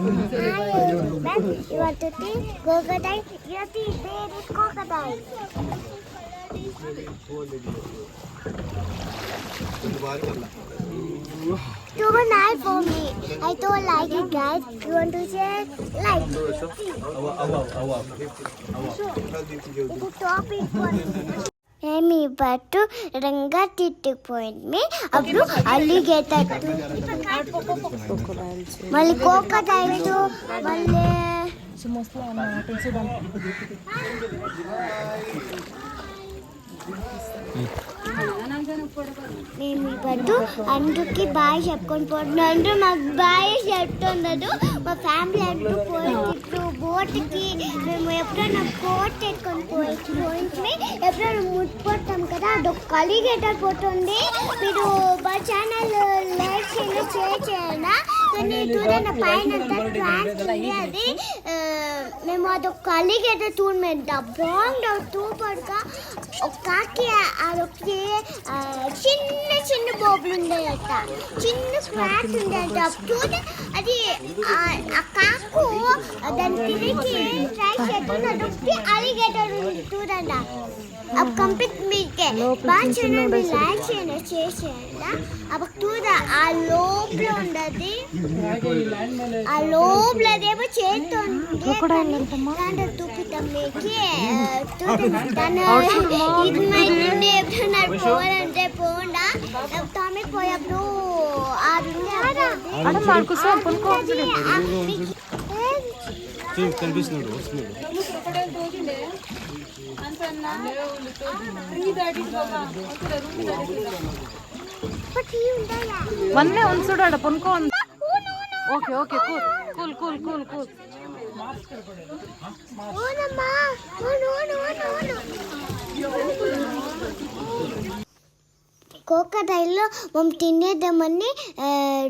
You want to see crocodile? You see there is crocodile. Too nice for me. I don't like it, guys. You want to share? Like. It's a topic for ఏమి బట్టు రంగా తిట్టుకుపోయింది అప్పుడు అలిగేటట్టు మళ్ళీ కోకటైల్స్ మళ్ళీ మేము ఇప్పుడు అందుకే bye చెప్పుకొని పోతున్నాడు మాకు బాయ్ చెప్తున్నాడు మా ఫ్యామిలీ అంటూ పోయి బోట్కి మేము ఎప్పుడైనా బోట్ ఎత్తుకొని పోయించి ఎప్పుడైనా ముట్టుకుంటాం కదా అదొక కలిగేటర్ పోతుంది మీరు మా ఛానల్ లైక్ చేయండి షేర్ చేయండి కానీ చూడండి పైన ట్రాన్స్ ఉంది అది మేము అదొక కలిగేటర్ చూడమంట బాగుండవు తూపడుగా ఒక కాకి అదొక చిన్న చిన్న బోబులు ఉండేదట చిన్న స్క్రాచ్ ఉండేదట చూడ అది ఆ కాకు దాన్ని తిరిగి ట్రై చేస్తుంది అదొకటి అలిగేటర్ చూడండి अब कंप्लीट मिलके बात चैनल में लाइक చేయండి షేర్ చేయండి अब చూడ ఆ లోపల ఉండది ఆ లోపలదేమో చేస్తుంది దాంట్లో తుప్పుతాం మీకు దాని ఇది మైండ్ ఎప్పుడన్నా పోవాలంటే పోండా తమ్మి పోయప్పుడు కనిపిస్తున్నాడు మొన్నే ఉంచుడు ఆడ పొనుకో okay okay cool cool cool cool cool కోకటైల్లో మేము తినేద్దామని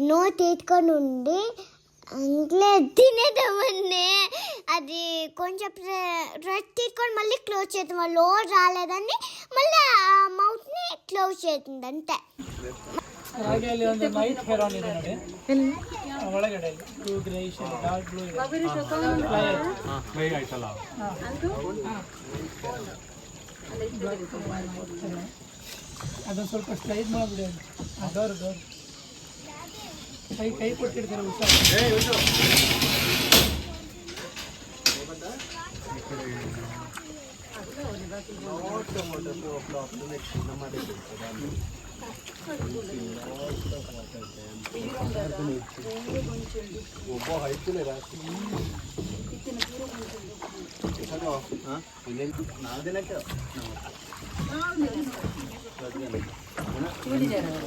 నోట్ ఎత్తుకొని ఉండి అందులో తినేద్దామని అది కొంచెం రెస్ట్ తీసుకొని మళ్ళీ క్లోజ్ చేద్దాం లోడ్ రాలేదని మళ్ళీ మౌత్ని క్లోజ్ చేస్తుంది అంతే ಅದೊಂದು ಸ್ವಲ್ಪ ಸ್ಲೈಡ್ ಮಾಡಿಬಿಡಿ ಡೋರ್ ಕೈ ಕೊಟ್ಟಿರ್ತಾರೆ ಹುಷಾರು ಒಬ್ಬ ಹೈತಿಲ್ಲ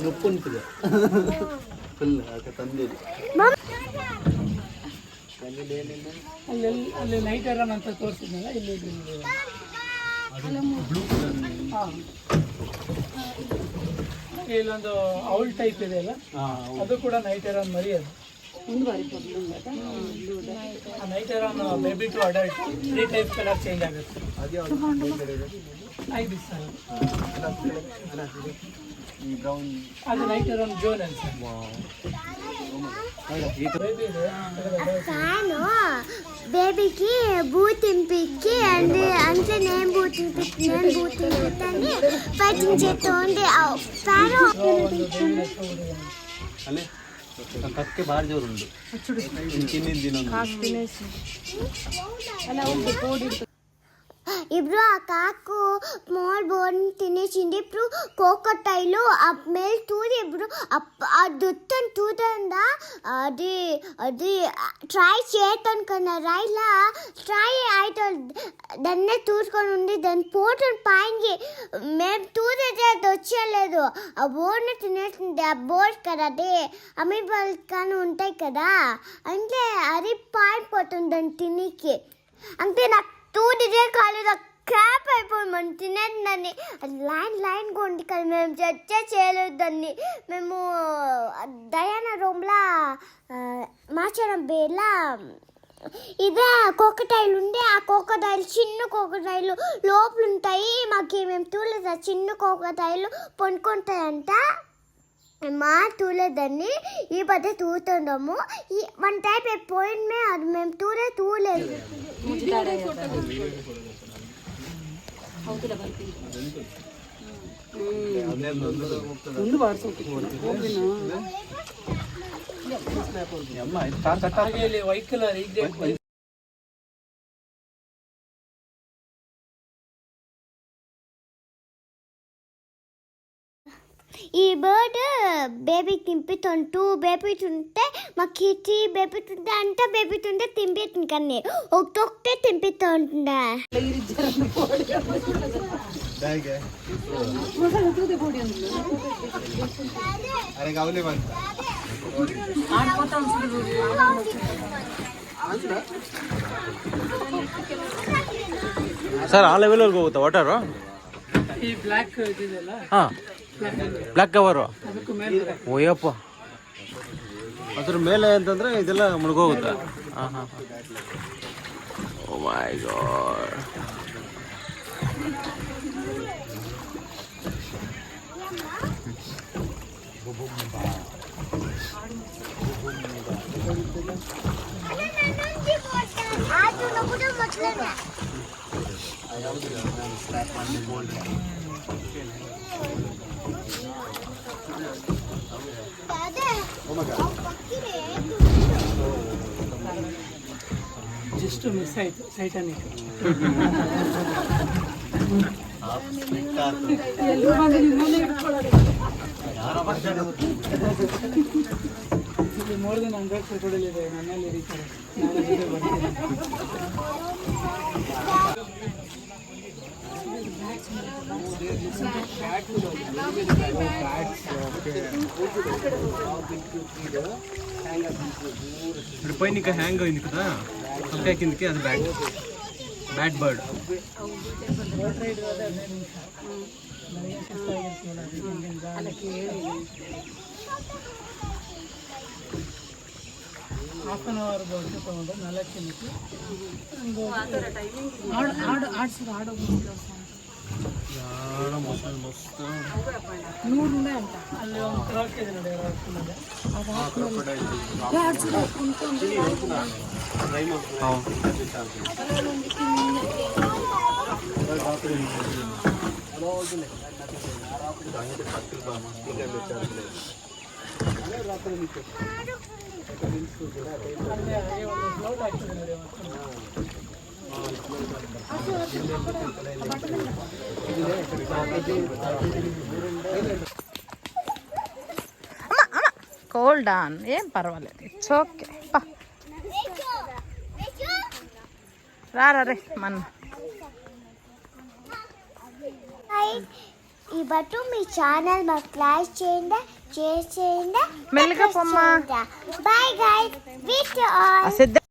ನೊಪ್ಪು ಉಂಟಿದೆ ಫುಲ್ ತಂದಿದೆ ಅಲ್ಲಿ ನೈಟ್ ರನ್ ಅಂತ ತೋರಿಸಿದ್ನಲ್ಲ ಇಲ್ಲಿ ಇಲ್ಲೊಂದು ಔಲ್ ಟೈಪ್ ಇದೆ ಅಲ್ಲ ಅದು ಕೂಡ ನೈಟ್ ರನ್ ಮರಿ ಅದು night run baby to adult 3 type colour change ಆಗುತ್ತೆ ಐದು ಸರ್ ಅದು ನೈಟ್ ರನ್ ಜೋನ್ ಅಂತ ఫ్యాను బేబీకి బూత్ తింపికి అంటే నేను బూత్ తింపిస్తాను ఫైటింగ్ చేస్తూ ఉండే ఫ్యాను ಕಕ್ಕೆ ಬಾರಿ ಜೋರು ಉಂಟು ఇప్పుడు ఆ కాకు స్మాల్ బోర్డ్ తినేసింది ఇప్పుడు కోకటైలు ఆ మేల్ తూది ఇప్పుడు ఆ దుత్తను తూదండా అది అది ట్రై చేస్తాను కన్నా రైలా ట్రై అయితే దాన్నే తూసుకొని ఉంది దాన్ని పోటుని పైకి మేము తూదైతే అది వచ్చేయలేదు ఆ బోర్డ్ని తినేసింది ఆ బోర్డ్ కదా అది అమీబాల్ కానీ ఉంటాయి కదా అంటే అది పాయిపోతుంది దాన్ని తినికి అంటే నాకు తూదిదే కాలేదు క్రాప్ అయిపోయి మనం తినేదాన్ని లైన్ కొండి కదా మేము చర్చే చేయలేదు దాన్ని మేము దయానా రూమ్లో మాచరం బేలా ఇదే కోకటైలు ఉండే ఆ కోకటైలు చిన్న కోకటైలు లోపల ఉంటాయి మాకు మేము చూడలేదు చిన్న కోకటైలు పొనుకుంటాయంట మా తూలేదాన్ని ఈ పద్ధతి తూతుండము ఈ వన్ టైప్ పోయింది అది మేము తూలేదు ವೈಟ್ ಕಲರ್ ಈಗ ఈ బర్డ్ బేబీ తింపితుంది 2 బేబీస్ ఉంటే మా కిటి బేబీస్ ఉంటే అంత బేబీస్ ఉంటే తింపిస్తుంది కానీ ఒక్కొక్కటే తింపిస్తుండే ಸರ್ ಆ ಲೆವೆಲ್ವರೆಗೂ ಹೋಗುತ್ತಾ ವಾಟರು? ಈ ಬ್ಲ್ಯಾಕ್ ಇದೆಯಲ್ಲ ಹಾಂ, ಬ್ಲ್ಯಾಕ್ ಕವರು. ಅದಕ್ಕೂ ಮೇಲೆ ಓಯಪ್ಪ, ಅದ್ರ ಮೇಲೆ ಅಂತಂದ್ರೆ ಇದೆಲ್ಲ ಮುಳುಗೋಗುತ್ತಾ? ಹಾಂ ಹಾಂ. ಓ ಮೈ ಗಾಡ್. ಜಸ್ಟ್ ಮಿಸ್ ಆಯ್ತು ಟೈಟಾನಿಕ್. ಇಲ್ಲಿ ಮೋರ್ ದೆನ್ 100 ಫೋಟೋದಲ್ಲಿ ಇದೆ ನನ್ನಲ್ಲಿ ಇರೀತಾರೆ. ನಾನು ಜೊತೆ ಬರ್ತೀನಿ. ఇప్పుడు పైన ఇంకా హ్యాంగ్ అయింది కదా, తలకాయ కిందకి, అది bad bird. Half an hour board ತಗೊಂಡು 4 ನಿಮಿಷ ಆಡೋ ಅಲ್ಲಿ ಒಂದು ಕ್ರಾಕ್ ಇದೆ ನೋಡಿ, ಫ್ಲೋಟ್ ಆಗ್ತದೆ ನೋಡಿ. కోల్డ్ ఆన్, ఏం పర్వాలేదు, ఇట్స్ ఓకే. రే మన ఈ బట్టు మీ ఛానల్ మాకు లైక్ చేయండి, షేర్ చేయండి, మెల్లిగా పొమ్మా. Bye guys, with all.